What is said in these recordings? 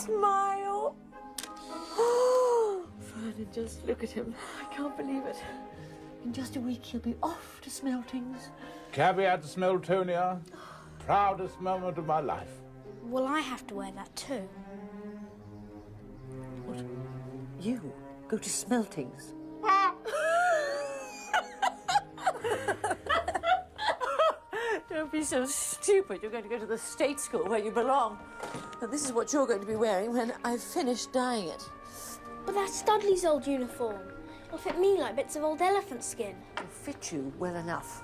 smile. Oh, Vernon, just look at him. I can't believe it. In just a week, he'll be off to Smeltings. Caveat to Smeltonia. Proudest moment of my life. Will I have to wear that too? What? You go to Smeltings? Don't be so stupid. You're going to go to the state school where you belong. And this is what you're going to be wearing when I've finished dyeing it. But that's Dudley's old uniform. It'll fit me like bits of old elephant skin. It'll fit you well enough.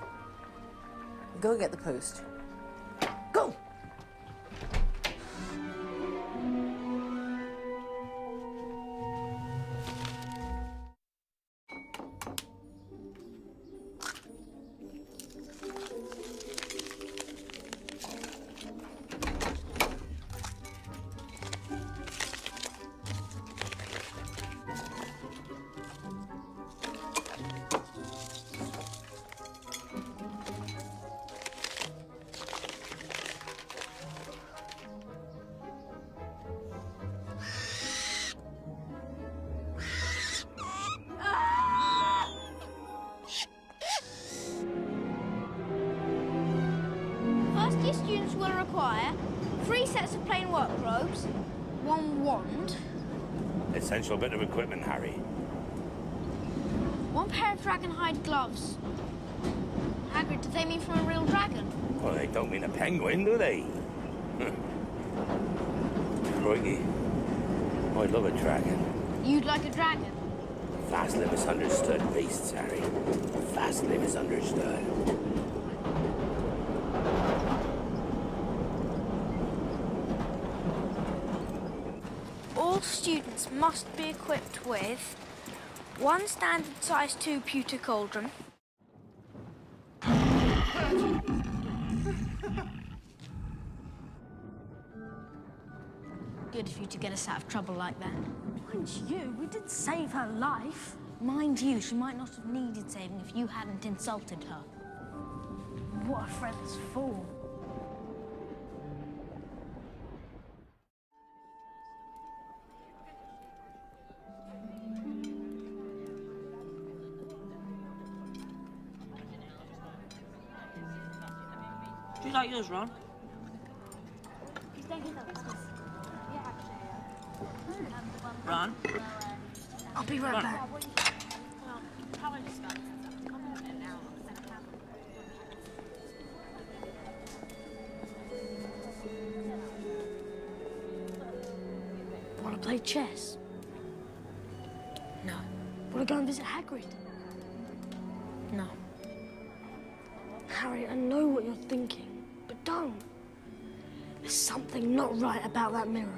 Go and get the post. Go! First-year students will require 3 sets of plain work robes, 1 wand, Essential bit of equipment, Harry. 1 pair of dragon hide gloves. Hagrid, do they mean from a real dragon? Well, they don't mean a penguin, do they? Crikey. I'd love a dragon. You'd like a dragon? Vastly misunderstood beasts, Harry. Vastly misunderstood. All students must be equipped with 1 standard size 2 pewter cauldron, good of you to get us out of trouble like that. Mind you, we did save her life. Mind you, she might not have needed saving if you hadn't insulted her. What a friend's fool. Do you like yours, Ron? Ron? I'll be right back. Want to play chess? No. Want to go and visit Hagrid? No. Harry, I know what you're thinking, but don't. There's something not right about that mirror.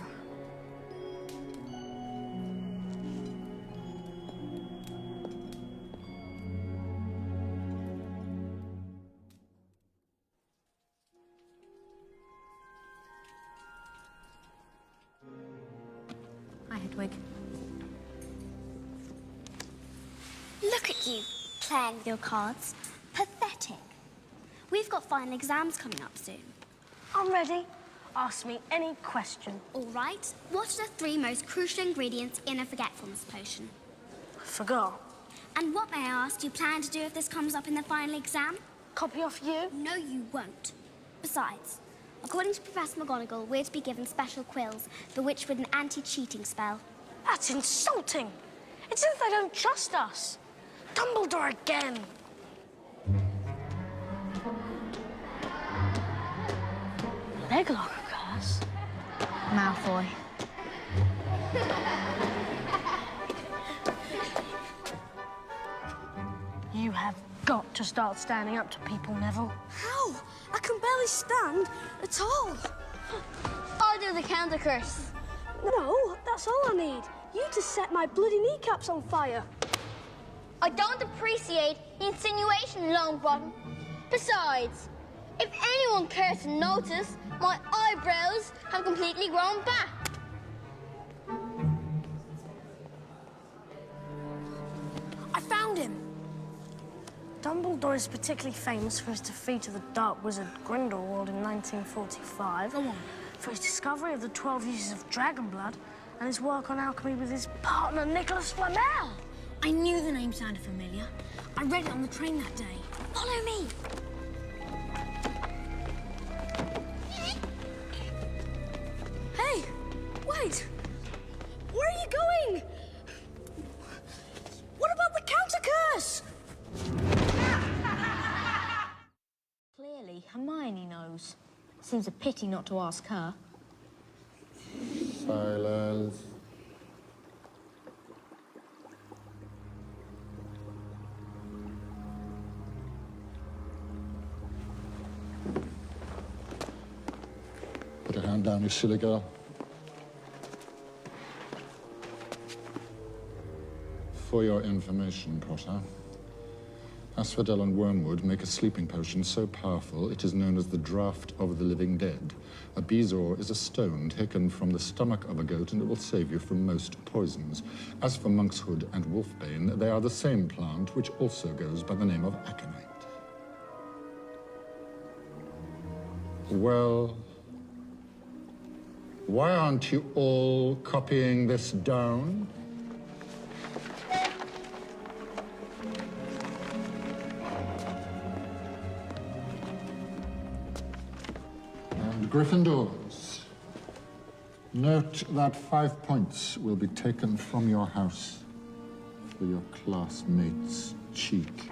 Hi, Hedwig. Look at you, playing with your cards. Pathetic. We've got final exams coming up soon. I'm ready. Ask me any question. All right. What are the 3 most crucial ingredients in a forgetfulness potion? I forgot. And what, may I ask, do you plan to do if this comes up in the final exam? Copy off you? No, you won't. Besides, according to Professor McGonagall, we're to be given special quills, bewitched with an anti-cheating spell. That's insulting. It's as if they don't trust us. Dumbledore again. Leglock curse? Malfoy. You have got to start standing up to people, Neville. How? I can barely stand at all. I'll do the counter curse. No, that's all I need. You to set my bloody kneecaps on fire. I don't appreciate the insinuation, Longbottom. Besides, if anyone cares to notice, my eyebrows have completely grown back. I found him. Dumbledore is particularly famous for his defeat of the Dark Wizard Grindelwald in 1945. Go on. for his discovery of the 12 uses of dragon blood and his work on alchemy with his partner, Nicholas Flamel. I knew the name sounded familiar. I read it on the train that day. Follow me. Hey, wait. Where are you going? What about the counter curse? Clearly, Hermione knows. Seems a pity not to ask her. Silence. Put your hand down, you silly girl. For your information, Potter, Asphodel and Wormwood make a sleeping potion so powerful it is known as the Draught of the Living Dead. A bezoar is a stone taken from the stomach of a goat and it will save you from most poisons. As for monkshood and wolfbane, they are the same plant which also goes by the name of aconite. Well, why aren't you all copying this down? Gryffindors, note that 5 points will be taken from your house for your classmates' cheek.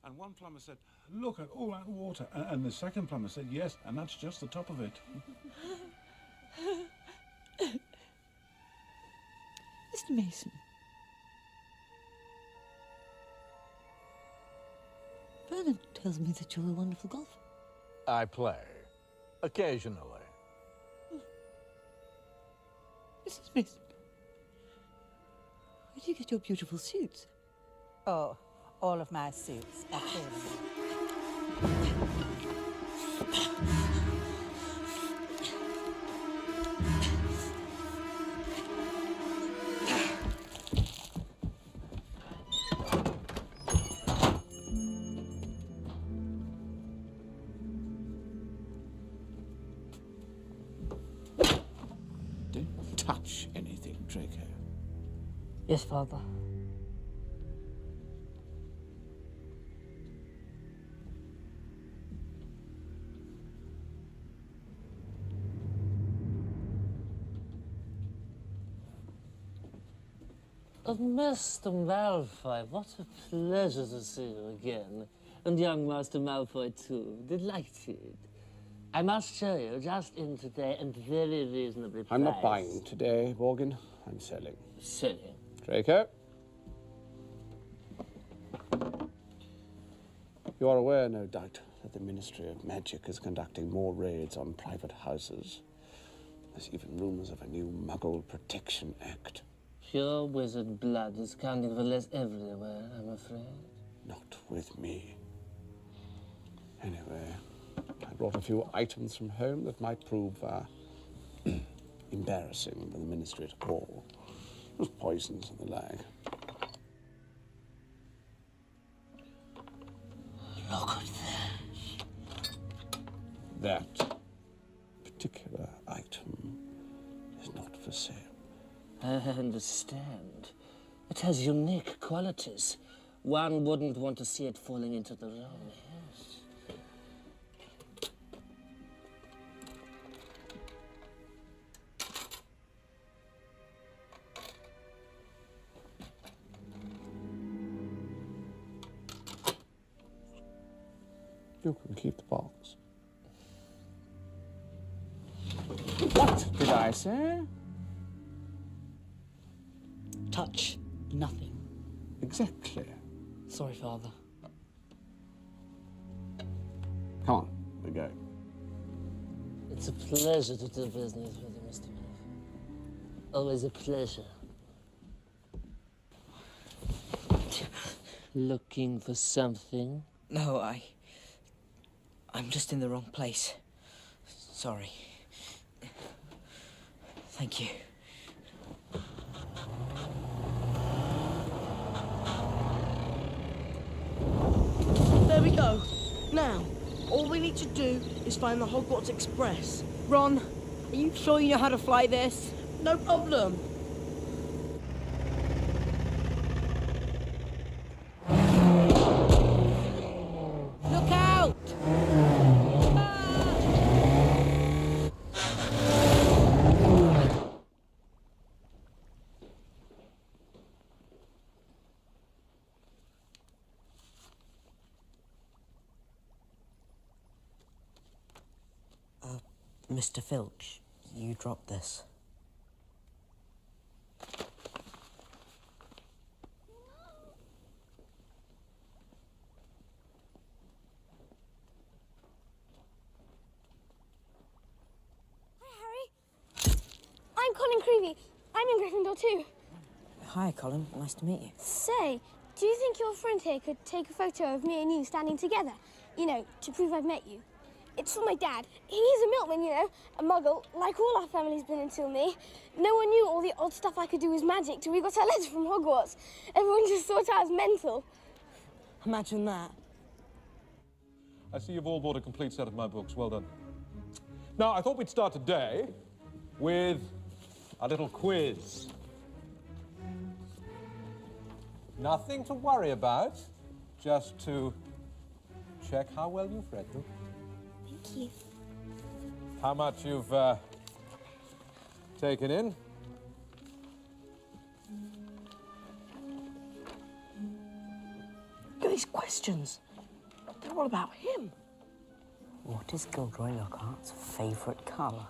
And one plumber said, "Look at all that water." And the second plumber said, "Yes, and that's just the top of it." Mr. Mason. Vernon tells me that you're a wonderful golfer. I play. Occasionally. Mrs. Mason, where do you get your beautiful suits? Oh, all of my suits are filled. Don't touch anything, Draco. Yes, Father. Oh, Master Malfoy, what a pleasure to see you again. And young Master Malfoy, too. Delighted. I must show you, just in today, and very reasonably priced. I'm not buying today, Morgan. I'm selling. Selling? Draco? You are aware, no doubt, that the Ministry of Magic is conducting more raids on private houses. There's even rumors of a new Muggle Protection Act. Pure wizard blood is counting for less everywhere, I'm afraid. Not with me. Anyway, I brought a few items from home that might prove embarrassing for the Ministry to call. There's poisons and the like. Look at that. That particular item is not for sale. I understand. It has unique qualities. One wouldn't want to see it falling into the wrong hands. You can keep the box. What did I say? Touch nothing. Exactly. Sorry, Father. Come on, we go. It's a pleasure to do business with you, Mr. Malfoy. Always a pleasure. Looking for something? No, I'm just in the wrong place. Sorry. Thank you. There we go. Now, all we need to do is find the Hogwarts Express. Ron, are you sure you know how to fly this? No problem. Look out! Mr. Filch, you dropped this. I'm Colin Creevy. I'm in Gryffindor too. Hi, Colin. Nice to meet you. Say, do you think your friend here could take a photo of me and you standing together? You know, to prove I've met you. It's for my dad. He's a milkman, you know, a muggle, like all our family's been until me. No one knew all the odd stuff I could do was magic till we got our letter from Hogwarts. Everyone just thought I was mental. Imagine that. I see you've all bought a complete set of my books. Well done. Now, I thought we'd start today with a little quiz. Nothing to worry about, just to check how well you've read them. Thank you. How much you've taken in. Look at these questions. They're all about him. What is Gilderoy Lockhart's favourite colour?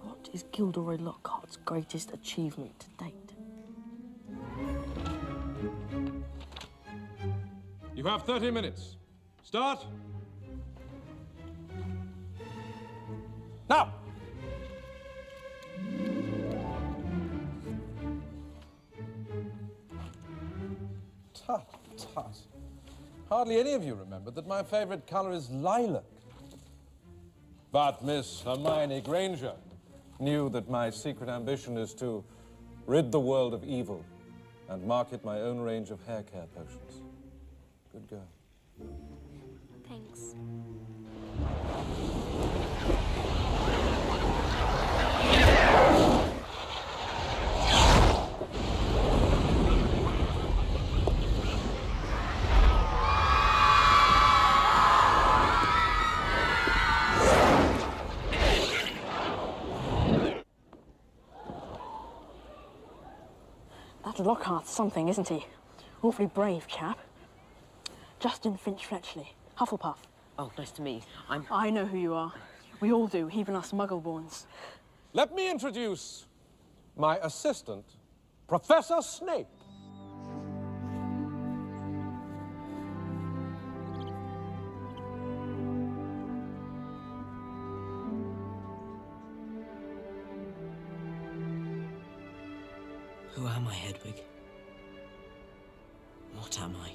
What is Gilderoy Lockhart's greatest achievement to date? You have 30 minutes. Start. Now! Tut, tut. Hardly any of you remember that my favorite color is lilac. But Miss Hermione Granger knew that my secret ambition is to rid the world of evil and market my own range of hair care potions. Good girl. Thanks. That Lockhart's something, isn't he? Awfully brave chap. Justin Finch Fletchley, Hufflepuff. Oh, nice to meet you. I know who you are. We all do, even us Muggleborns. Let me introduce my assistant, Professor Snape. Who am I, Hedwig? What am I?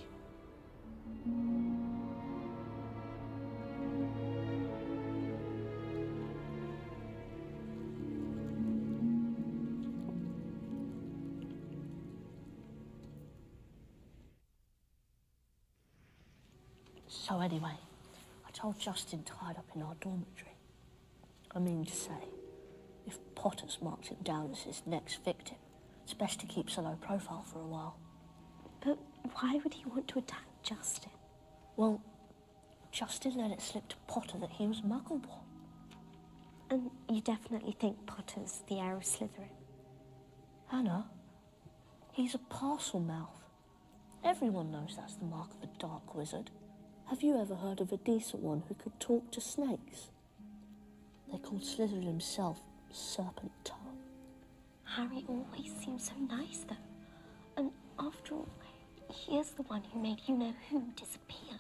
So anyway, I told Justin tied up in our dormitory. I mean to say, if Potter's marked him down as his next victim, it's best to keep a low profile for a while. But why would he want to attack Justin? Well, Justin let it slip to Potter that he was Muggleborn. And you definitely think Potter's the heir of Slytherin? Hannah, he's a parcel mouth. Everyone knows that's the mark of a dark wizard. Have you ever heard of a decent one who could talk to snakes? They called Slytherin himself Serpent Tongue. Harry always seems so nice, though. And after all, he is the one who made you-know-who disappear.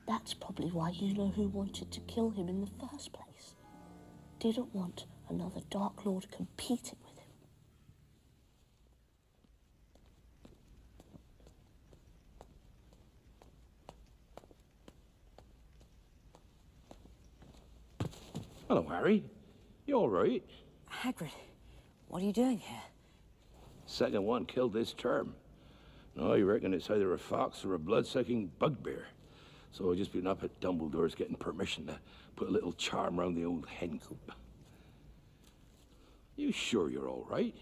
That's probably why you-know-who wanted to kill him in the first place. Didn't want another Dark Lord competing with him. Hello, Harry. You all right? Hagrid, what are you doing here? Second one killed this term. No, I reckon it's either a fox or a blood-sucking bugbear. So I've just been up at Dumbledore's getting permission to put a little charm around the old hen coop. You sure you're all right?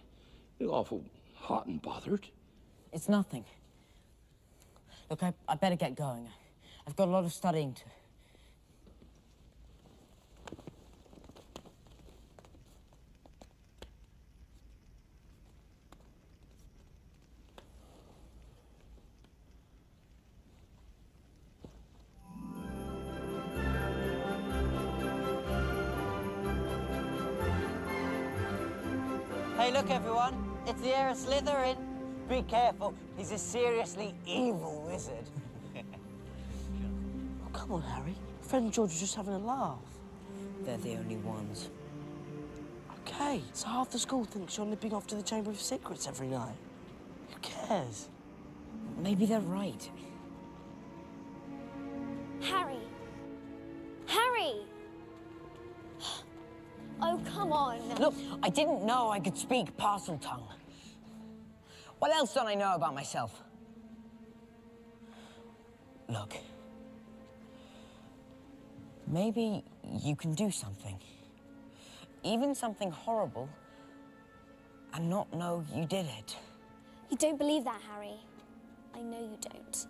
You're awful hot and bothered. It's nothing. Look, I better get going. I've got a lot of studying to... Hey, look, everyone. It's the heir of Slytherin. Be careful. He's a seriously evil wizard. Oh, come on, Harry. Fred and George are just having a laugh. They're the only ones. Okay, so half the school thinks you're nipping off to the Chamber of Secrets every night. Who cares? Maybe they're right. Harry! Harry! Oh, come on. Look, I didn't know I could speak parcel tongue. What else don't I know about myself? Look. Maybe you can do something. Even something horrible, and not know you did it. You don't believe that, Harry. I know you don't.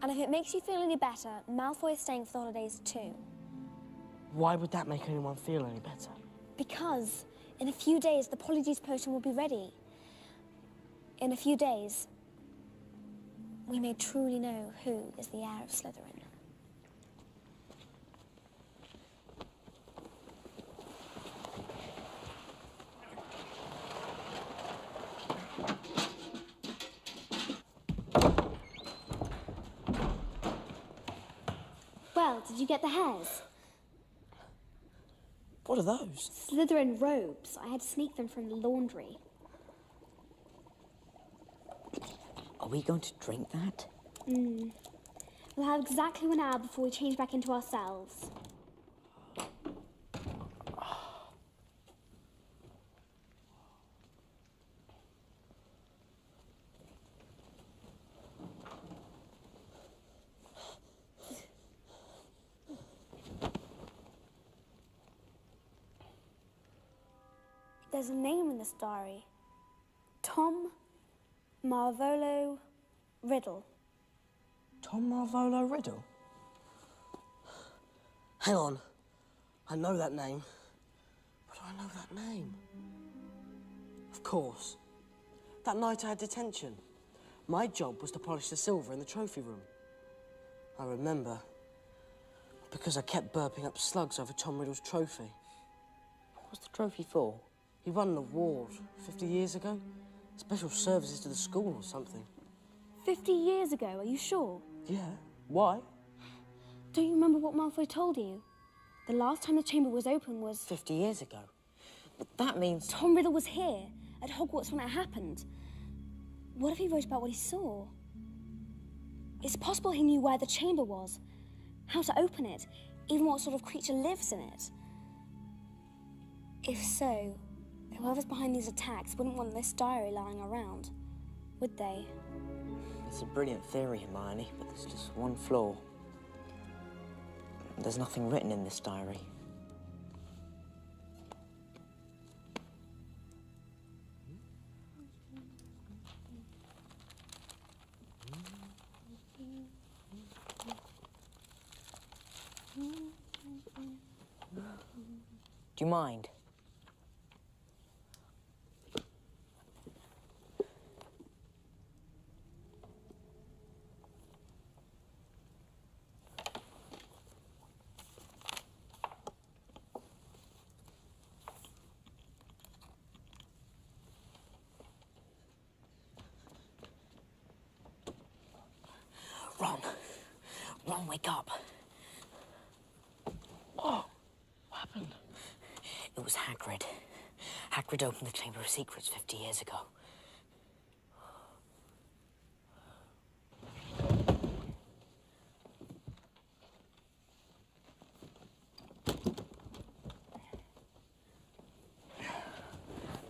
And if it makes you feel any better, Malfoy is staying for the holidays too. Why would that make anyone feel any better? Because in a few days, the Polyjuice potion will be ready. In a few days, we may truly know who is the heir of Slytherin. Well, did you get the hairs? What are those? Slytherin robes. I had to sneak them from the laundry. Are we going to drink that? We'll have exactly 1 hour before we change back into ourselves. There's a name in this diary. Tom Marvolo Riddle. Tom Marvolo Riddle? Hang on. I know that name. But I know that name. Of course. That night I had detention. My job was to polish the silver in the trophy room. I remember. Because I kept burping up slugs over Tom Riddle's trophy. What's the trophy for? He won an award 50 years ago. Special services to the school or something. 50 years ago, are you sure? Yeah. Why? Don't you remember what Malfoy told you? The last time the chamber was open was... 50 years ago. But that means... Tom Riddle was here, at Hogwarts when it happened. What if he wrote about what he saw? It's possible he knew where the chamber was, how to open it, even what sort of creature lives in it. If so, whoever's behind these attacks wouldn't want this diary lying around, would they? It's a brilliant theory, Hermione, but there's just one flaw. There's nothing written in this diary. Do you mind? Ron, wake up. Oh, what happened? It was Hagrid. Hagrid opened the Chamber of Secrets 50 years ago.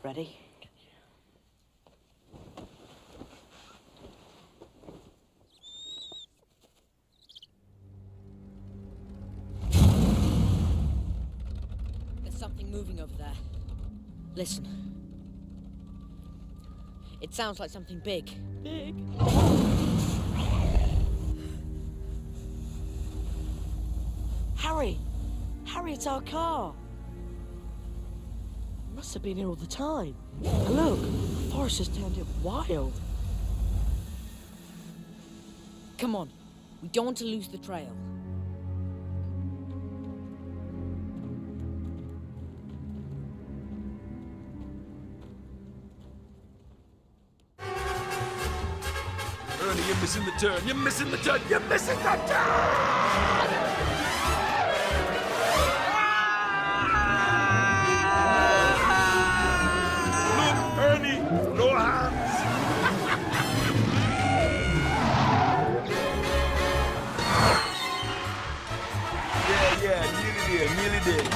Ready? There's something moving over there. Listen. It sounds like something big. Big. Harry! Harry, it's our car! It must have been here all the time. And look, the forest has turned it wild. Come on. We don't want to lose the trail. Ernie, you're missing the turn. You're missing the turn. You're missing the turn! Look, Ernie, no hands. Yeah, nearly there.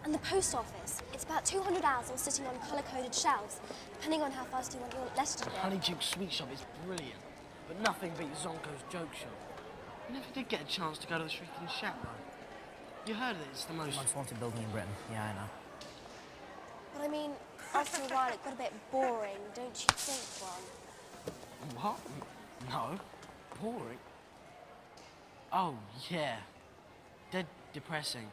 And the post office. It's about 200 owls all sitting on colour-coded shelves, depending on how fast you want your letter to go. Honeydew Sweet Shop is brilliant, but nothing beats Zonko's Joke Shop. I never did get a chance to go to the Shrieking Shack, though. You heard of it? It's the most wanted building in Britain. Yeah, I know. But I mean, after a while it got a bit boring, don't you think, Ron? What? No. Boring? Oh, yeah. Dead depressing.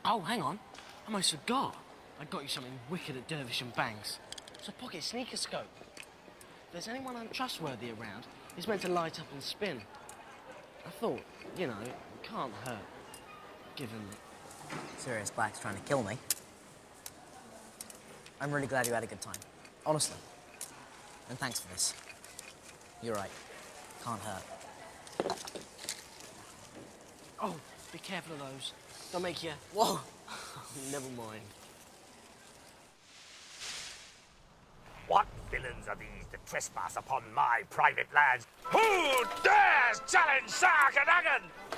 Oh, hang on. I almost forgot. I got you something wicked at Dervish and Banks. It's a pocket sneaker scope. If there's anyone untrustworthy around, it's meant to light up and spin. I thought, you know, it can't hurt, given that... Sirius Black's trying to kill me. I'm really glad you had a good time. Honestly. And thanks for this. You're right. Can't hurt. Oh, be careful of those. They'll make you... Whoa! Never mind. What villains are these that trespass upon my private lands? Who dares challenge Saga?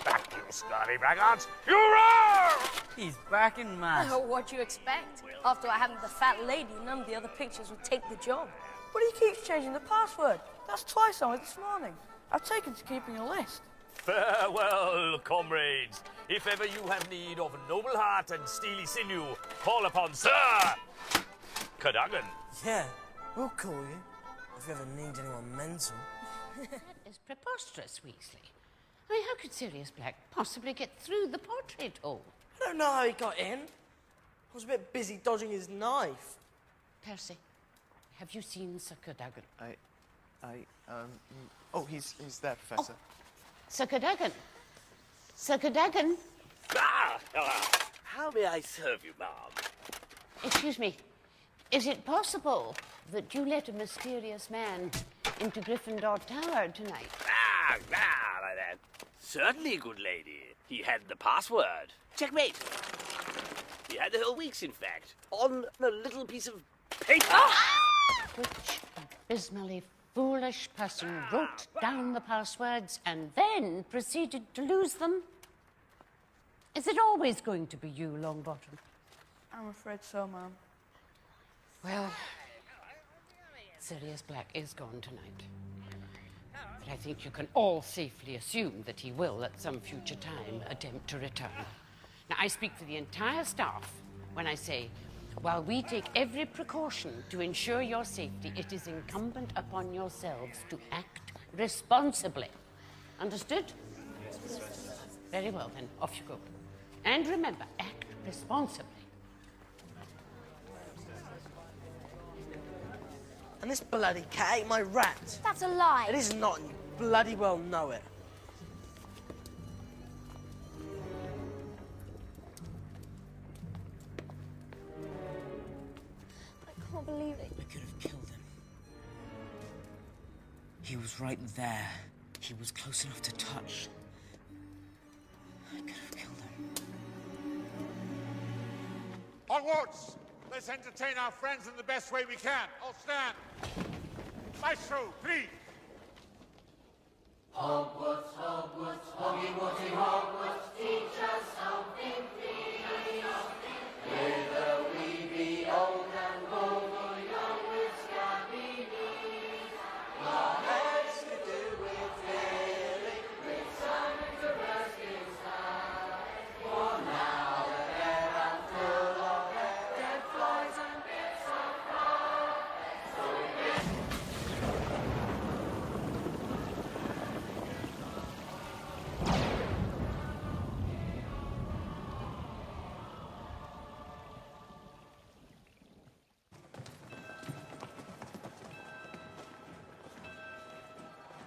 Back, you scurvy braggarts! You roar! He's back in mass. What do you expect? After I having the fat lady, none of the other pictures would take the job. But he keeps changing the password. That's twice on it this morning. I've taken to keeping a list. Farewell, comrades. If ever you have need of noble heart and steely sinew, call upon Sir Cadogan. Yeah, we'll call you if you ever need anyone mental. It's preposterous, Weasley. I mean, how could Sirius Black possibly get through the portrait hole? I don't know how he got in. I was a bit busy dodging his knife. Percy, have you seen Sir Cadogan? Oh, he's there, Professor. Oh. Sir Cadogan. Sir Cadogan. Ah! How may I serve you, ma'am? Excuse me. Is it possible that you let a mysterious man into Gryffindor Tower tonight? Certainly, good lady. He had the password. Checkmate. He had the whole week's, in fact, on a little piece of paper. Which abysmally foolish person wrote down the passwords and then proceeded to lose them? Is it always going to be you, Longbottom? I'm afraid so, Ma'am. Well, Sirius Black is gone tonight. But I think you can all safely assume that he will, at some future time, attempt to return. Now, I speak for the entire staff when I say, while we take every precaution to ensure your safety, it is incumbent upon yourselves to act responsibly. Understood? Very well, then. Off you go. And remember, act responsibly. And this bloody cat ate my rat. That's a lie. It is not, and you bloody well know it. I can't believe it. We could have killed him. He was right there. He was close enough to touch. I could have killed him. Onwards! Let's entertain our friends in the best way we can. All stand. Maestro, please. Hogwarts, Hogwarts, Hoggy Wotty Hogwarts, teach us something please. Whether we be old and old or young with scabby knees, our heads could do with filling with some interesting stuff. For now the air are full of dead flies and bits of fluff. So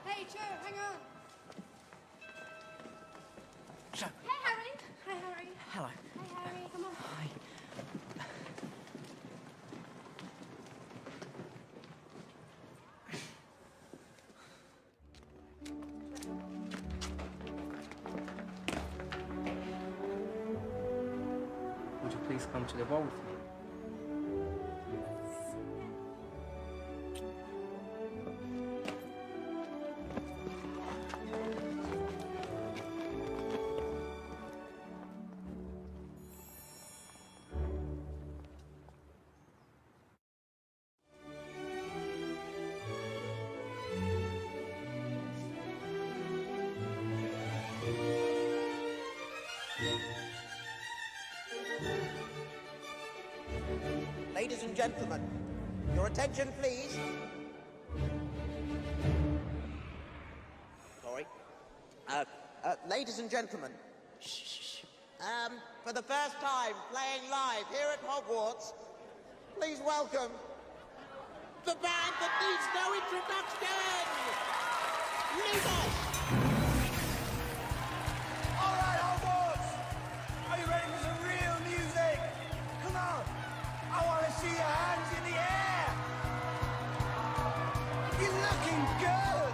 Hey, Joe, hang on. Joe. Hey, Harry. Hi, Harry. Hello. Hi, Harry. Come on. Hi. Would you please come to the ball with me? Ladies and gentlemen, your attention, please. Sorry. Ladies and gentlemen. For the first time playing live here at Hogwarts, please welcome the band that needs no introduction. Leaders. All right, Hogwarts! Are you ready for some real music? Come on! I want to see your hands in the air! You're looking good!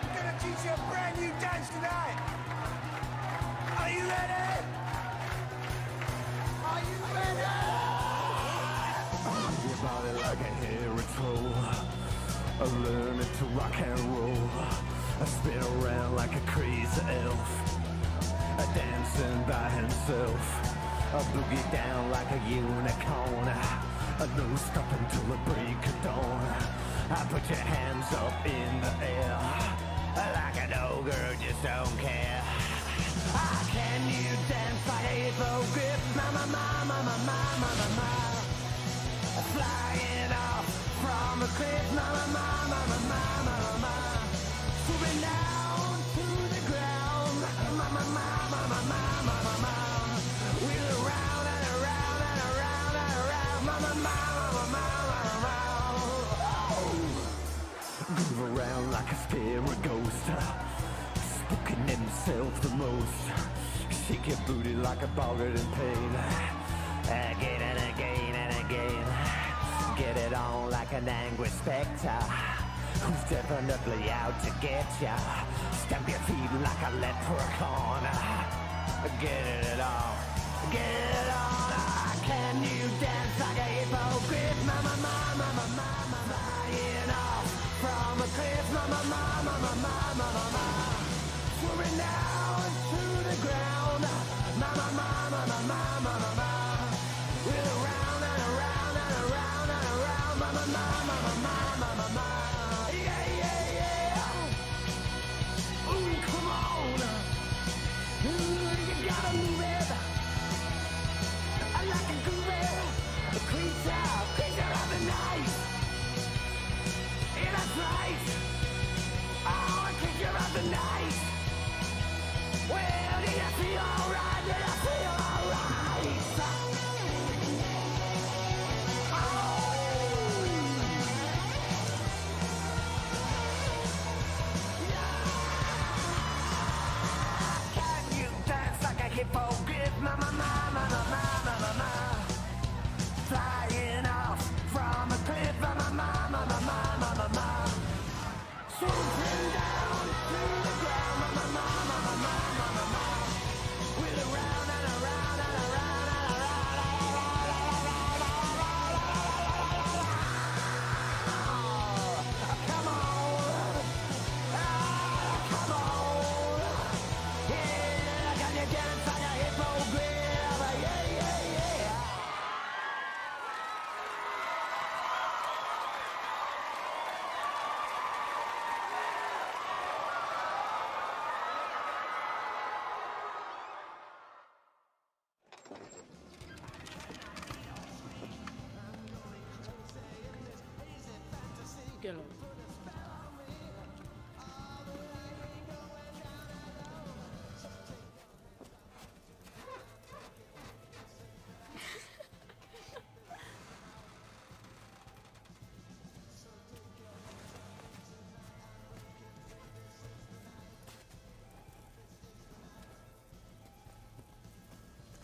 I'm gonna teach you a brand new dance tonight! Are you ready? Are you ready? Your body like a hairy troll, learning to rock and roll. I spin around like a crazy elf, dancing by himself. I boogie down like a unicorn, no stopping till the break of dawn. I put your hands up in the air, like an ogre, just don't care. Can you dance like a hippogriff? Mama, mama, mama, mama, mama. Flying off from a cliff, mama, mama, mama, mama. Swooping down to the ground, mama, mama, mama, mama. Wheel around and around and around and around, mama, mama, mama, mama. Groove around like a scary ghost, spooking himself the most. Shake your booty like a boggart in pain, again and again and again. Get it on like an angry spectre, who's definitely out to get ya. Stamp your feet like a leprechaun. Get it on, get it on. Can you dance like a hippogriff? Mama, mama, mama, mama, flying off from a cliff. Mama, mama, mama, mama, mama. Swooping down to the ground. Mama, mama, mama, mama, mama. Wheel around and around and around and around. Mama, mama, mama, mama, mama. Yeah, yeah, yeah. Ooh, come on. Ooh, you gotta move it. I like a groove. The creature of the night. Yeah, that's right. Oh, a creature of the night. Well, did I feel alright? Did I feel alright? Oh, Get on.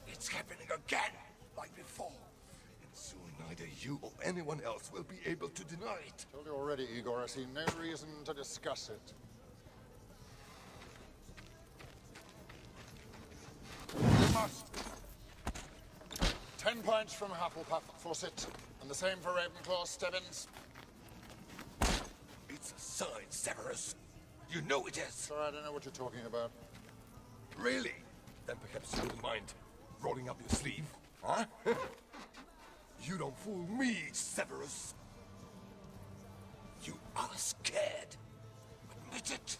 It's happening again, like before. And soon neither you or anyone else will be able to deny it. Told you already, Igor. I see no reason to discuss it. We must. 10 points from Hufflepuff, Fawcett. And the same for Ravenclaw, Stebbins. It's a sign, Severus. You know it is. Sorry, I don't know what you're talking about. Really? Then perhaps you wouldn't mind rolling up your sleeve, huh? You don't fool me, Severus. You are scared. Admit it.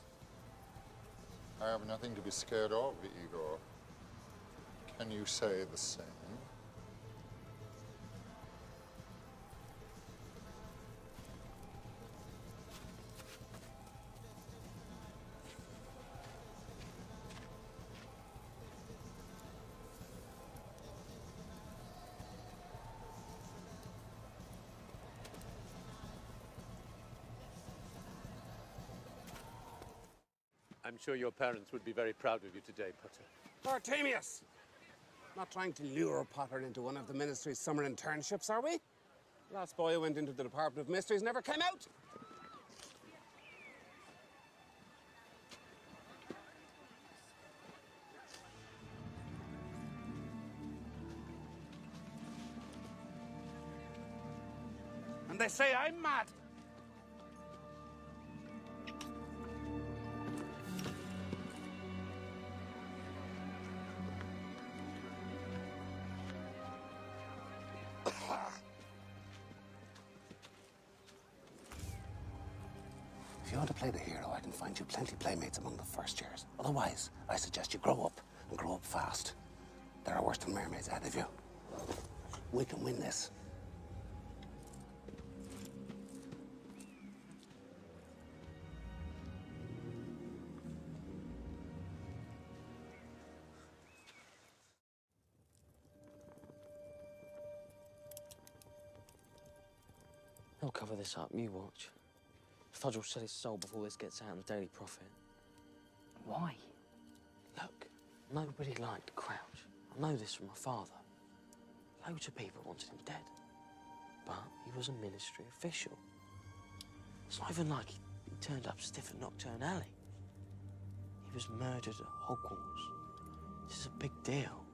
I have nothing to be scared of, Igor. Can you say the same? I'm sure your parents would be very proud of you today, Potter. Artemius! Not trying to lure Potter into one of the Ministry's summer internships, are we? Last boy who went into the Department of Mysteries never came out! And they say I'm mad. If you want to play the hero, I can find you plenty playmates among the first years. Otherwise, I suggest you grow up, and grow up fast. There are worse than mermaids ahead of you. We can win this. They'll cover this up, you watch. Fudge will sell his soul before this gets out in the Daily Prophet. Why? Look, nobody liked Crouch. I know this from my father. Loads of people wanted him dead. But he was a ministry official. It's not even like he turned up stiff at Nocturne Alley. He was murdered at Hogwarts. This is a big deal.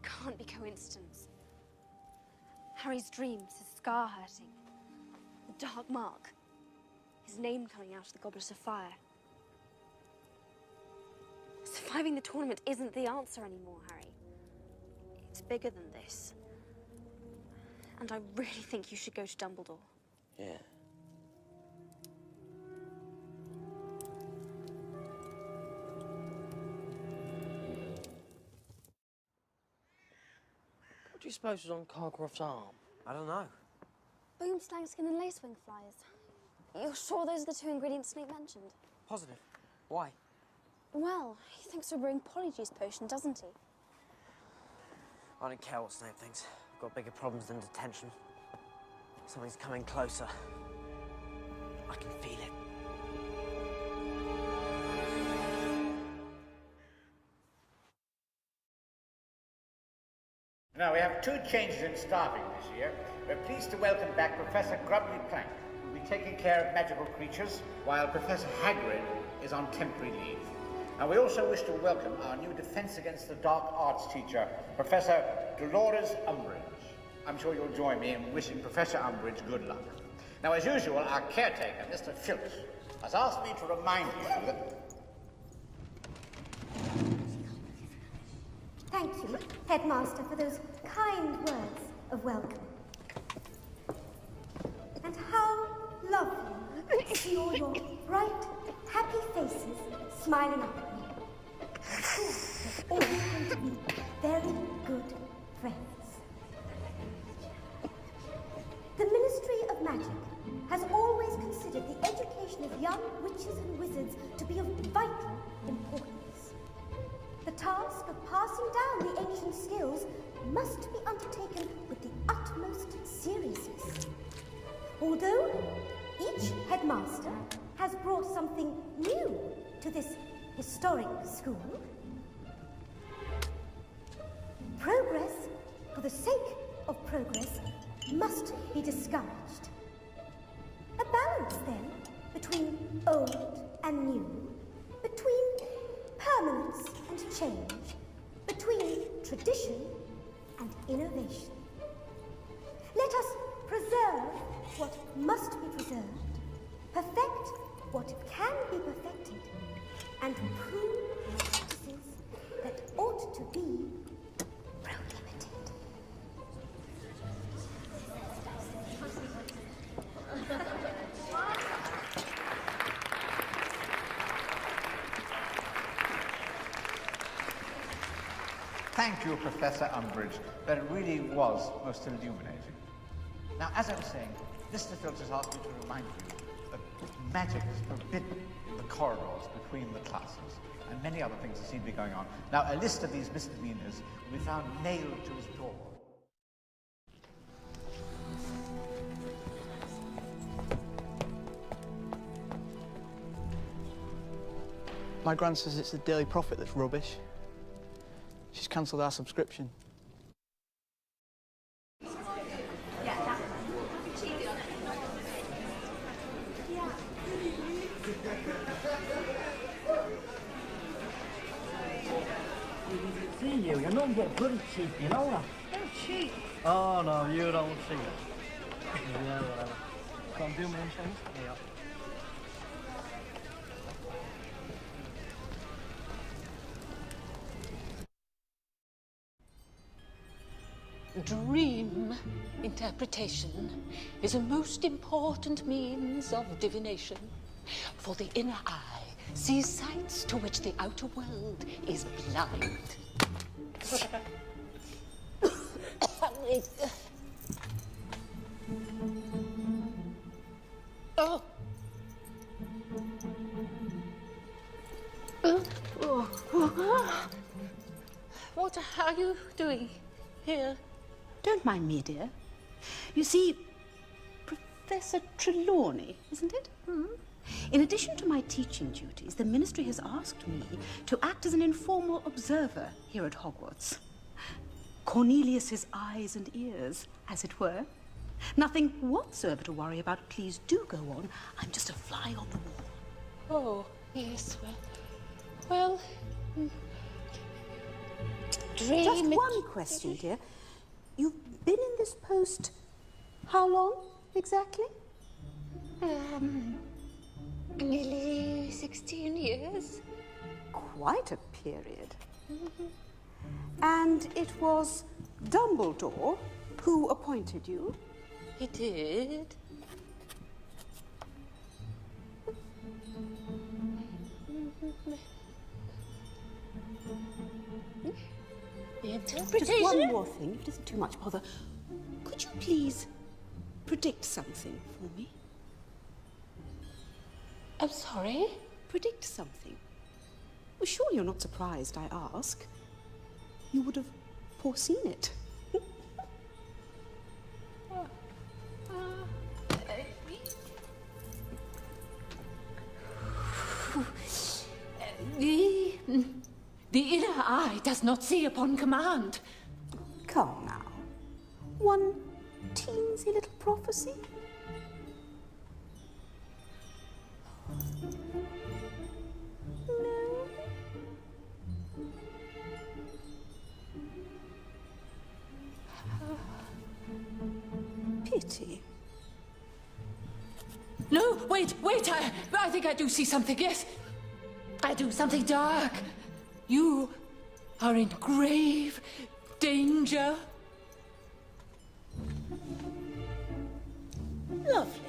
Can't be coincidence. Harry's dreams, his scar hurting, the dark mark, his name coming out of the Goblet of Fire. Surviving the tournament isn't the answer anymore, Harry. It's bigger than this. And I really think you should go to Dumbledore. Yeah. What do you suppose was on Carcroft's arm? I don't know. Boomslang skin and lacewing flies. You're sure those are the two ingredients Snape mentioned? Positive. Why? Well, he thinks we're brewing Polyjuice potion, doesn't he? I don't care what Snape thinks. I've got bigger problems than detention. Something's coming closer. I can feel it. Now, we have 2 changes in staffing this year. We're pleased to welcome back Professor Grubbly Plank, who will be taking care of magical creatures, while Professor Hagrid is on temporary leave. And we also wish to welcome our new Defense Against the Dark Arts teacher, Professor Dolores Umbridge. I'm sure you'll join me in wishing Professor Umbridge good luck. Now, as usual, our caretaker, Mr. Filch, has asked me to remind you that... Thank you, Headmaster, for those kind words of welcome. And how lovely to see all your bright, happy faces smiling up at me. We're all going to be very good friends. The Ministry of Magic has always considered considered the education of young witches and wizards to be of vital importance. The task of passing down the ancient skills must be undertaken with the utmost seriousness. Although each headmaster has brought something new to this historic school, progress for the sake of progress must be discouraged. A balance, then, between old and new, between permanence and change, between tradition and innovation. Let us preserve what must be preserved, perfect what can be perfected, and prove practices that ought to be prohibited. Thank you, Professor Umbridge. That really was most illuminating. Now, as I was saying, Mr. Filch's asked me to remind you that magic is forbidden in the corridors between the classes, and many other things that seem to be going on. Now, a list of these misdemeanors will be found nailed to his door. My gran says it's the Daily Prophet that's rubbish. She's cancelled our subscription. You're not getting bloody cheap, you know that? I'm cheap. Oh no, you don't see it. Yeah, whatever. Come do me anything? Yeah. Dream interpretation is a most important means of divination, for the inner eye sees sights to which the outer world is blind. Oh. What are you doing here? Don't mind me, dear. You see, Professor Trelawney, isn't it? In addition to my teaching duties, the Ministry has asked me to act as an informal observer here at Hogwarts. Cornelius's eyes and ears, as it were. Nothing whatsoever to worry about. Please do go on. I'm just a fly on the wall. Oh, yes, well... Dream... Just one question, dear. You've been in this post how long, exactly? Nearly 16 years. Quite a period. And it was Dumbledore who appointed you? He did. The interpretation. Just one more thing, if it isn't too much bother. Could you please predict something for me? I'm sorry? Predict something. Well, surely you're not surprised I ask. You would have foreseen it. The inner eye does not see upon command. Come now. One teensy little prophecy? No? Pity. No, wait, I think I do see something, yes. I do, something dark. You are in grave danger. Lovely.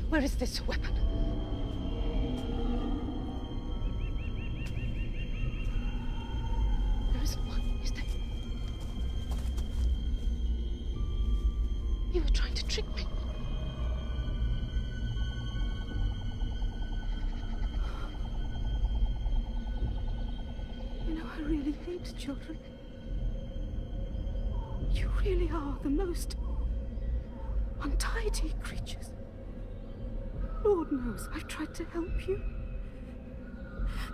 Where is this weapon? There isn't one, is there? You were trying to trick me. You know, I really hate children. You really are the most untidy creatures. Lord knows I've tried to help you.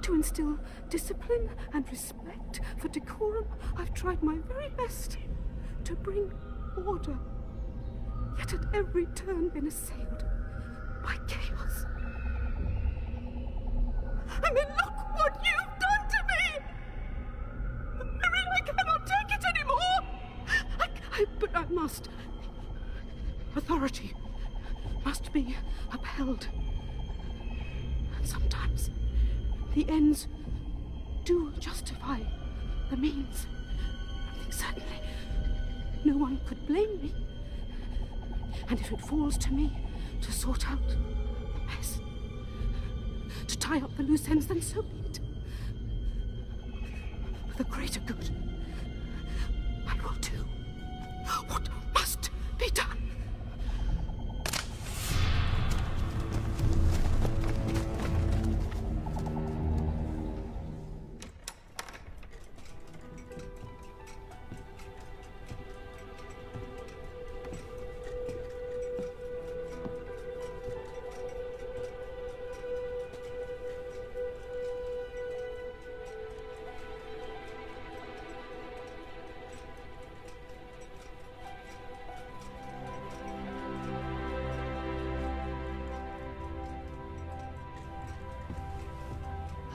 To instill discipline and respect for decorum, I've tried my very best to bring order. Yet at every turn been assailed by chaos. I mean, look what you've done to me! I cannot take it anymore! But I must. Authority must be upheld. And sometimes the ends do justify the means. I think certainly no one could blame me. And if it falls to me to sort out the mess, to tie up the loose ends, then so be it. For the greater good, I will do what must be done.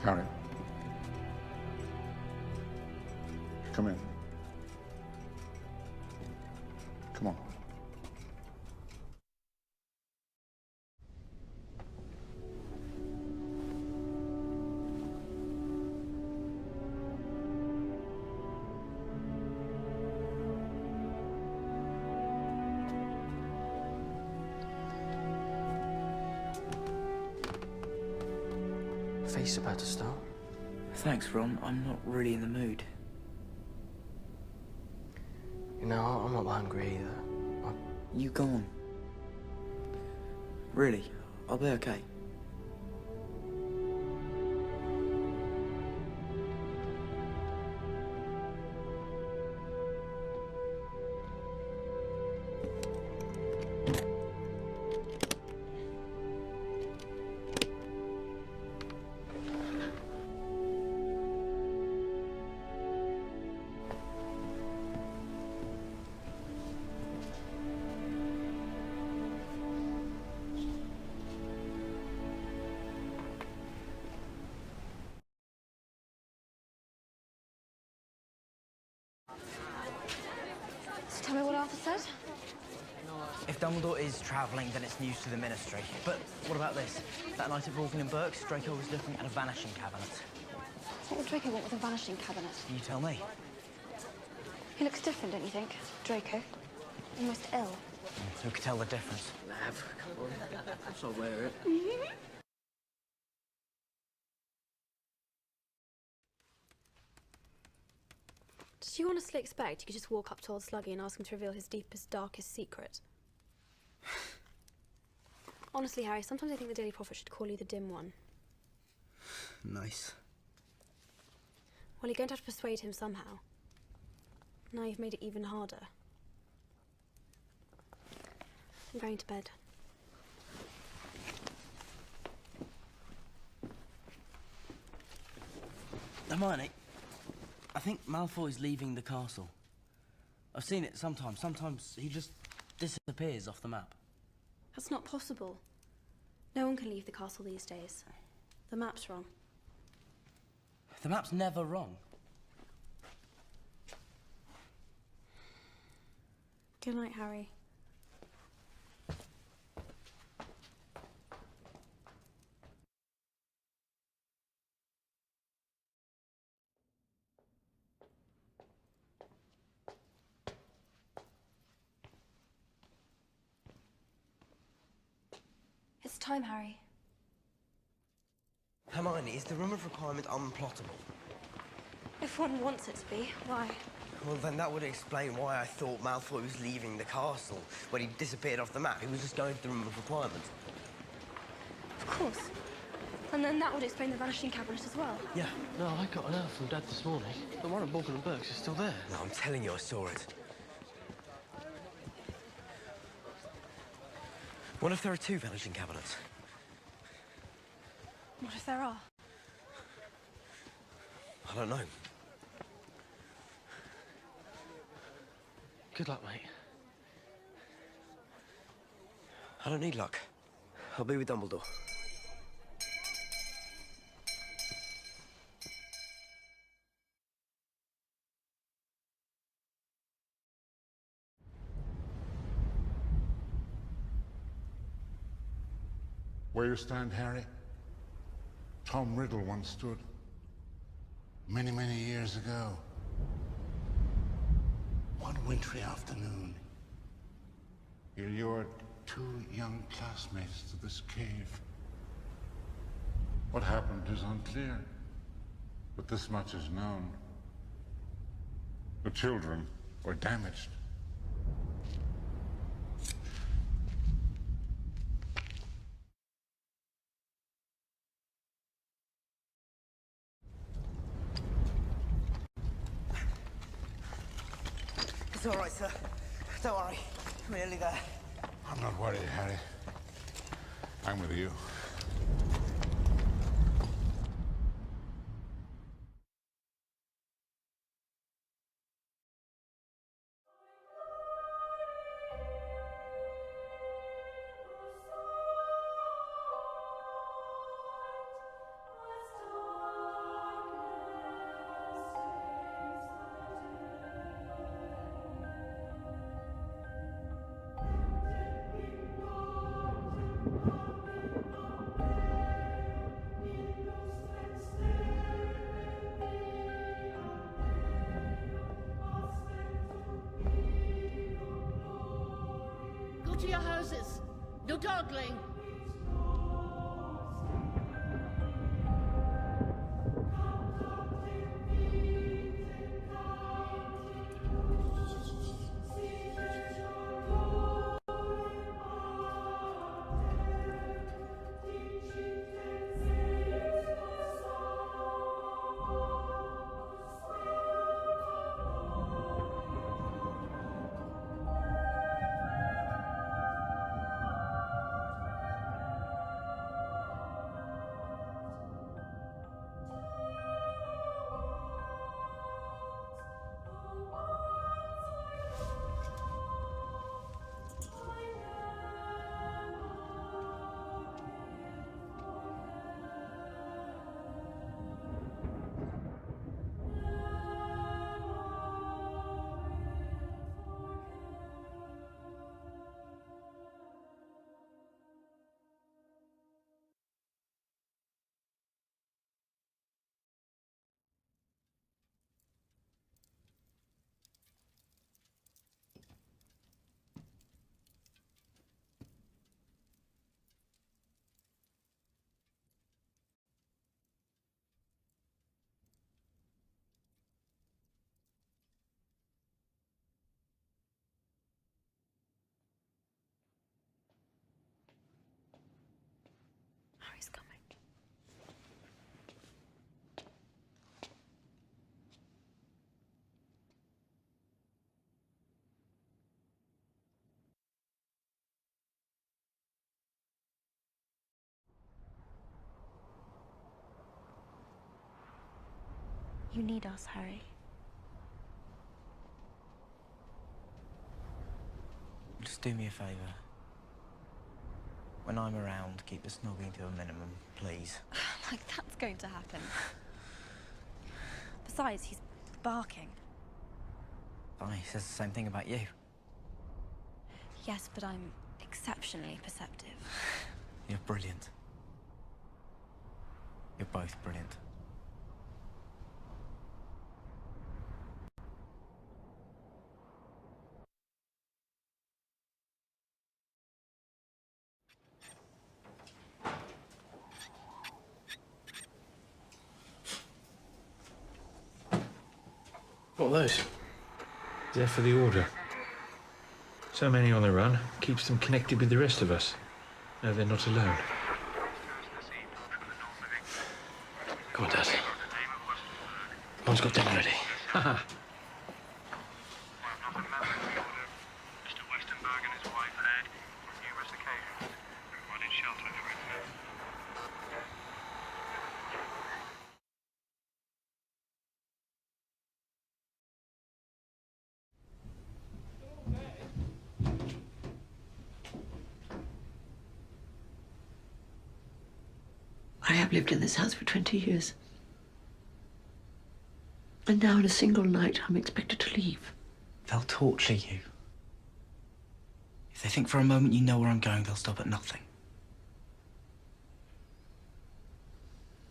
Harry. Come in. Come on. Feast's about to start. Thanks, Ron. I'm not really in the mood. You know, I'm not hungry either. You go on. Really, I'll be okay. Tell me what Arthur said. If Dumbledore is travelling, then it's news to the Ministry. But what about this? That night at Borgin and Burke's, Draco was looking at a vanishing cabinet. What would Draco want with a vanishing cabinet? You tell me. He looks different, don't you think? Draco. Almost ill. Who could tell the difference? Mav, come on. I'll wear it. Did you honestly expect you could just walk up to old Sluggy and ask him to reveal his deepest, darkest secret? Honestly, Harry, sometimes I think the Daily Prophet should call you the Dim One. Nice. Well, you're going to have to persuade him somehow. Now you've made it even harder. I'm going to bed. Hermione, I think Malfoy's leaving the castle. I've seen it sometimes. Sometimes he just disappears off the map. That's not possible. No one can leave the castle these days. The map's wrong. The map's never wrong. Good night, Harry. It's time, Harry. Hermione, is the room of requirement unplottable? If one wants it to be, why? Well, then that would explain why I thought Malfoy was leaving the castle when he disappeared off the map. He was just going to the room of requirement. Of course. And then that would explain the vanishing cabinet as well. Yeah. No, I got an alert from Dad this morning. The one at Borgin and Burke's is still there. No, I'm telling you, I saw it. What if there are two vanishing cabinets? What if there are? I don't know. Good luck, mate. I don't need luck. I'll be with Dumbledore. Where you stand, Harry, Tom Riddle once stood. Many, many years ago. One wintry afternoon. You lured two young classmates to this cave. What happened is unclear, but this much is known. The children were damaged. It's all right, sir. Don't worry. We're nearly there. I'm not worried, Harry. I'm with you. Go to your houses. No dawdling. You need us, Harry. Just do me a favour. When I'm around, keep the snogging to a minimum, please. Like that's going to happen. Besides, he's barking. Funny, he says the same thing about you. Yes, but I'm exceptionally perceptive. You're brilliant. You're both brilliant. What are those? They're for the Order. So many on the run keeps them connected with the rest of us. No, they're not alone. Come on, Dad. Mom's got dinner ready. Haha. I have lived in this house for 20 years. And now in a single night, I'm expected to leave. They'll torture you. If they think for a moment you know where I'm going, they'll stop at nothing.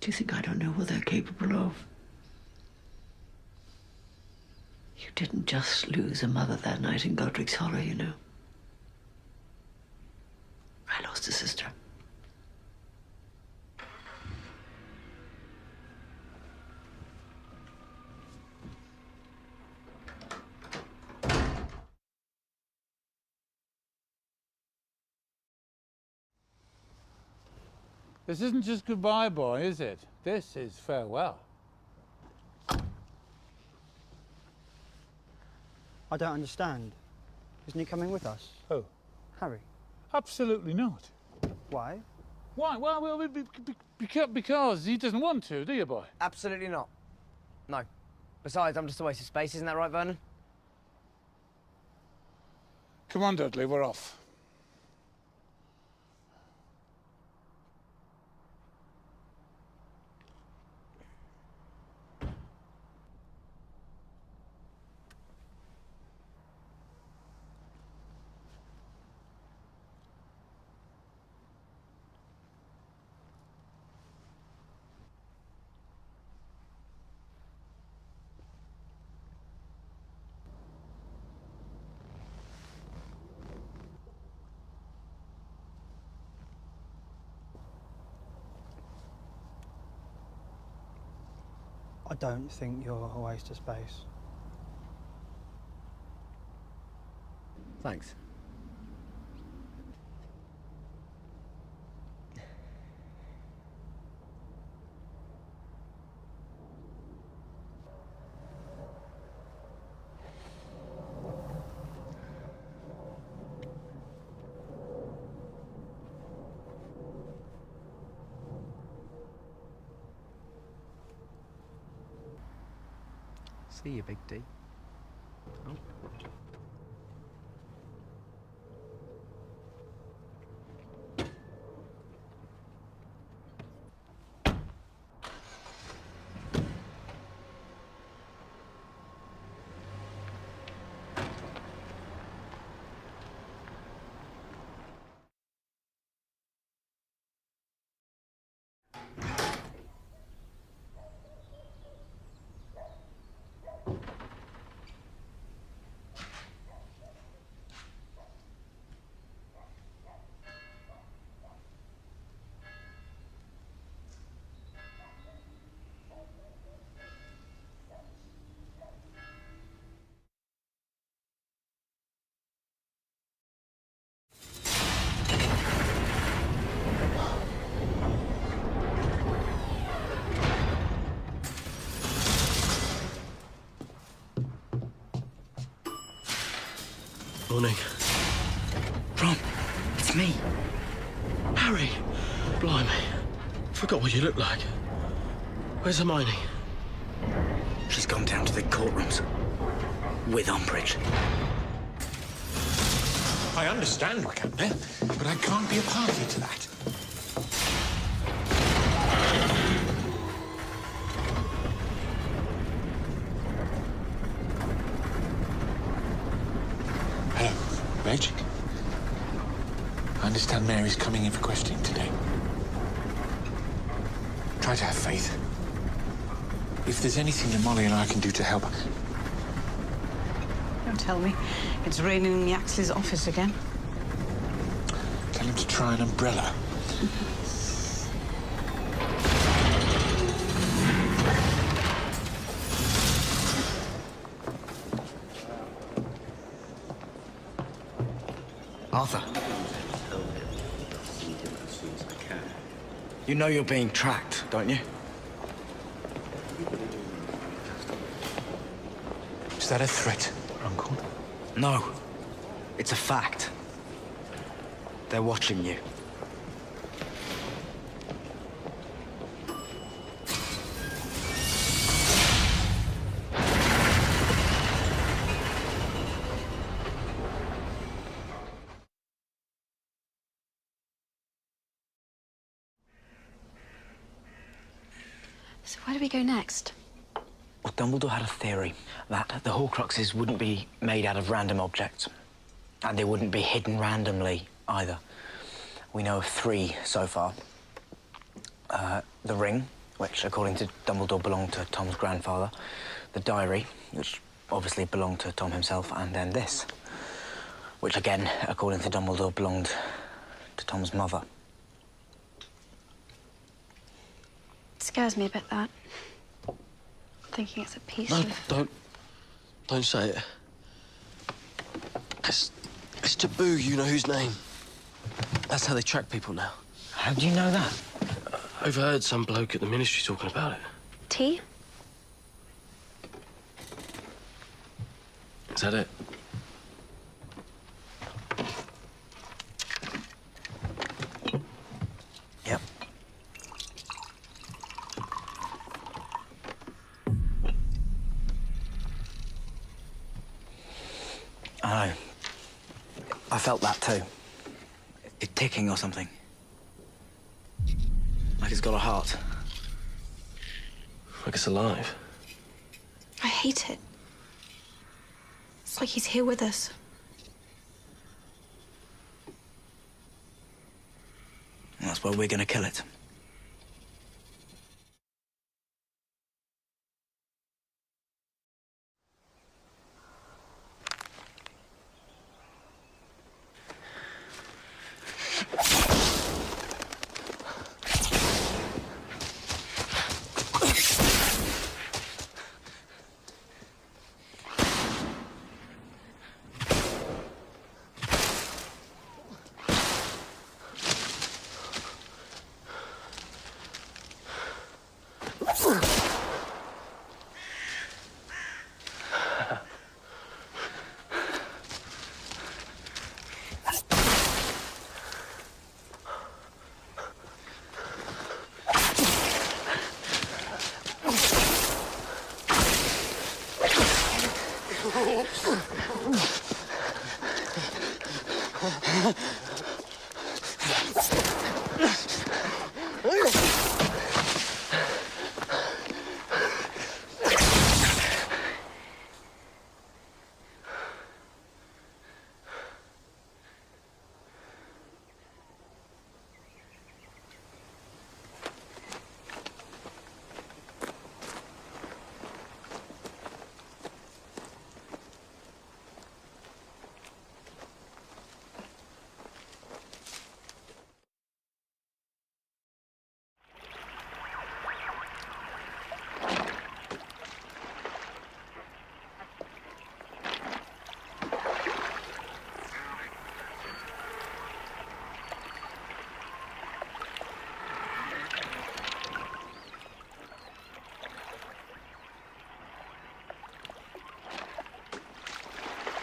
Do you think I don't know what they're capable of? You didn't just lose a mother that night in Godric's Hollow, you know. I lost a sister. This isn't just goodbye, boy, is it? This is farewell. I don't understand. Isn't he coming with us? Who? Harry. Absolutely not. Why? Why? Well, because he doesn't want to, do you, boy? Absolutely not. No. Besides, I'm just a waste of space, isn't that right, Vernon? Come on, Dudley, we're off. I don't think you're a waste of space. Thanks. See you, Big D. Oh. Morning. Ron, it's me. Harry! Blimey. Forgot what you look like. Where's Hermione? She's gone down to the courtrooms with Umbridge. I understand, Wakanda, but I can't be a party to that. Hello, Reg. I understand Mary's coming in for questioning today. Try to have faith. If there's anything that Molly and I can do to help... Don't tell me. It's raining in the Axley's office again. Tell him to try an umbrella. Arthur. You know you're being tracked, don't you? Is that a threat, Uncle? No. It's a fact. They're watching you. So where do we go next? Well, Dumbledore had a theory that the Horcruxes wouldn't be made out of random objects, and they wouldn't be hidden randomly either. We know of 3 so far. The ring, which, according to Dumbledore, belonged to Tom's grandfather. The diary, which obviously belonged to Tom himself. And then this, which, again, according to Dumbledore, belonged to Tom's mother. It scares me a bit, that. Thinking it's a piece No, of... don't say it. It's taboo, you know whose name. That's how they track people now. How do you know that? Overheard some bloke at the ministry talking about it. Tea? Is that it? Yep. I know. I felt that too. It ticking or something. Like it's got a heart. Like it's alive. I hate it. It's like he's here with us. And that's why we're gonna kill it.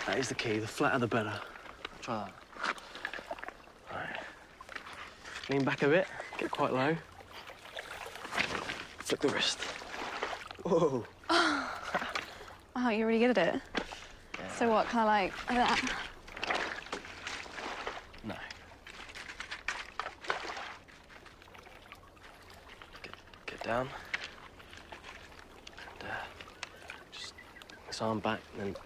That is the key. The flatter, the better. Try that. Right. Lean back a bit. Get quite low. Flick the wrist. Whoa. Wow, you're really good at it. Yeah. So what, kind of like that? No. Get down. And, just this arm back, and then...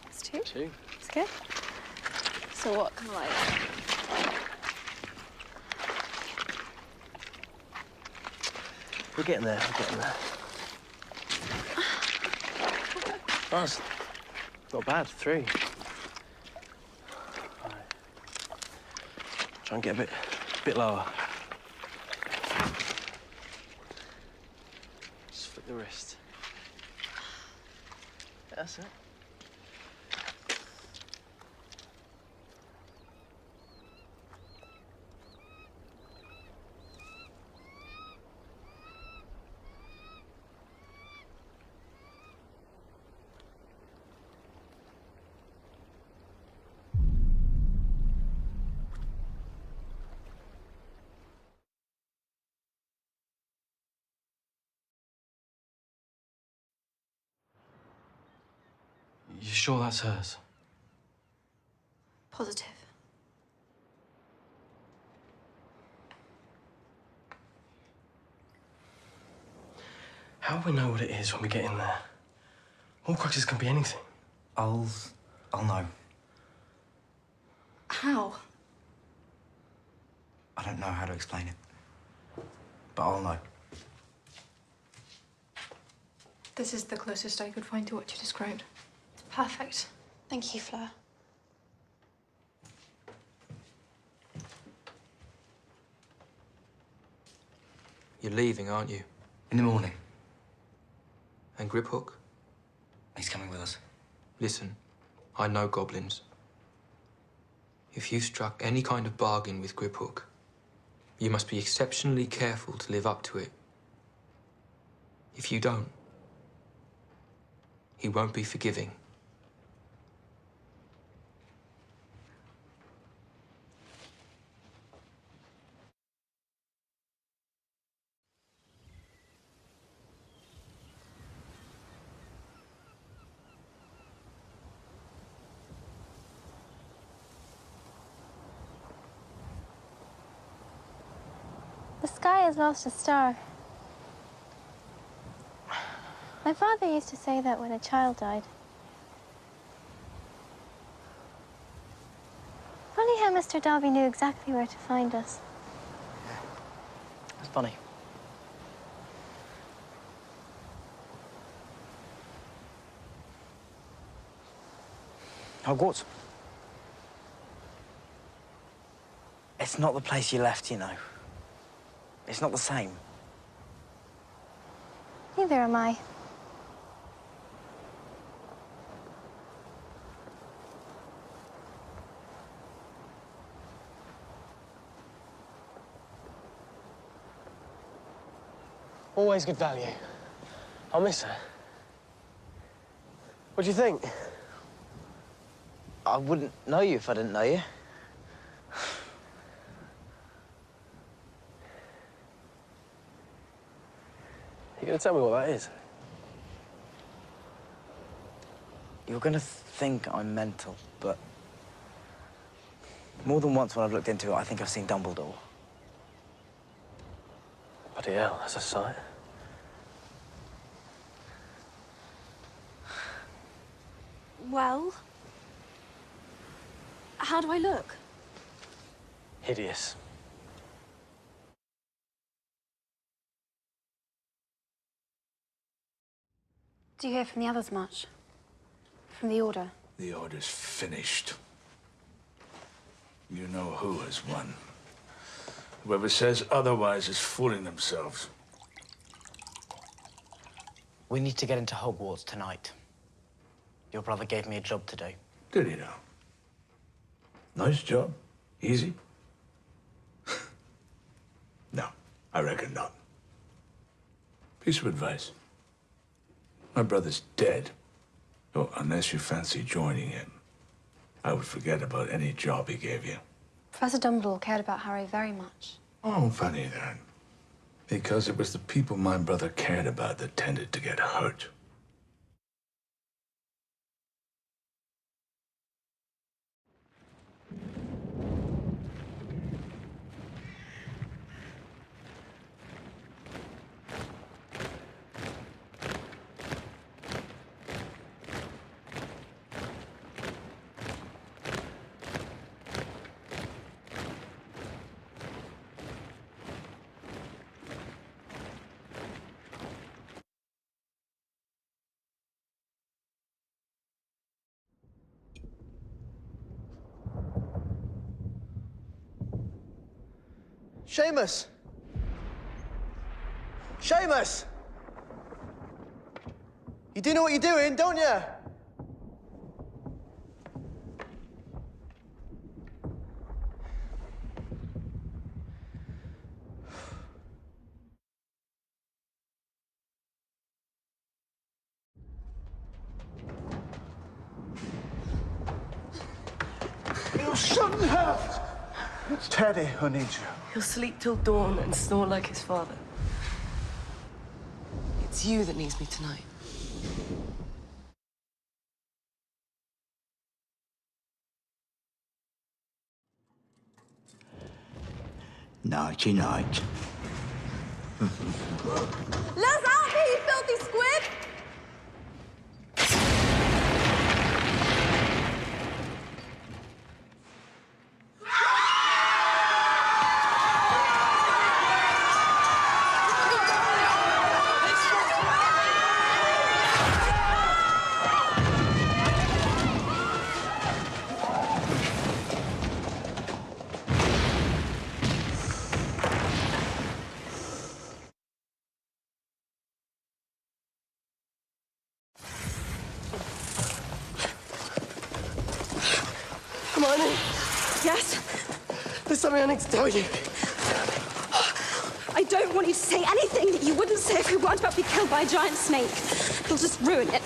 It's two. Two. It's good. So what, kind of like... We're getting there, we're getting there. Nice. Not bad, 3. Right. Try and get a bit lower. Just flick the wrist. Yeah, that's it. You sure that's hers? Positive. How will we know what it is when we get in there? Horcruxes can be anything. I'll know. How? I don't know how to explain it, but I'll know. This is the closest I could find to what you described. It's perfect. Thank you, Fleur. You're leaving, aren't you? In the morning. And Griphook? He's coming with us. Listen, I know goblins. If you've struck any kind of bargain with Griphook, you must be exceptionally careful to live up to it. If you don't, he won't be forgiving. The sky has lost a star. My father used to say that when a child died. Funny how Mr. Dobby knew exactly where to find us. It's funny. Hogwarts? It's not the place you left, you know. It's not the same. Neither am I. Always good value. I'll miss her. What do you think? I wouldn't know you if I didn't know you. You gonna tell me what that is? You're gonna think I'm mental, but more than once when I've looked into it, I think I've seen Dumbledore. Bloody hell, that's a sight. Well, how do I look? Hideous. Do you hear from the others much? From the Order? The Order's finished. You know who has won. Whoever says otherwise is fooling themselves. We need to get into Hogwarts tonight. Your brother gave me a job to do. Did he now? Nice job. Easy? No, I reckon not. Piece of advice. My brother's dead. So unless you fancy joining him, I would forget about any job he gave you. Professor Dumbledore cared about Harry very much. Oh, funny then. Because it was the people my brother cared about that tended to get hurt. Seamus! Seamus! You do know what you're doing, don't you? You shouldn't have! It's Teddy who needs you. He'll sleep till dawn and snore like his father. It's you that needs me tonight. Nighty night. Let us out here, you filthy squid! Hermione? Yes? There's something I need to tell you. I don't want you to say anything that you wouldn't say if we weren't about to be killed by a giant snake. It'll just ruin it.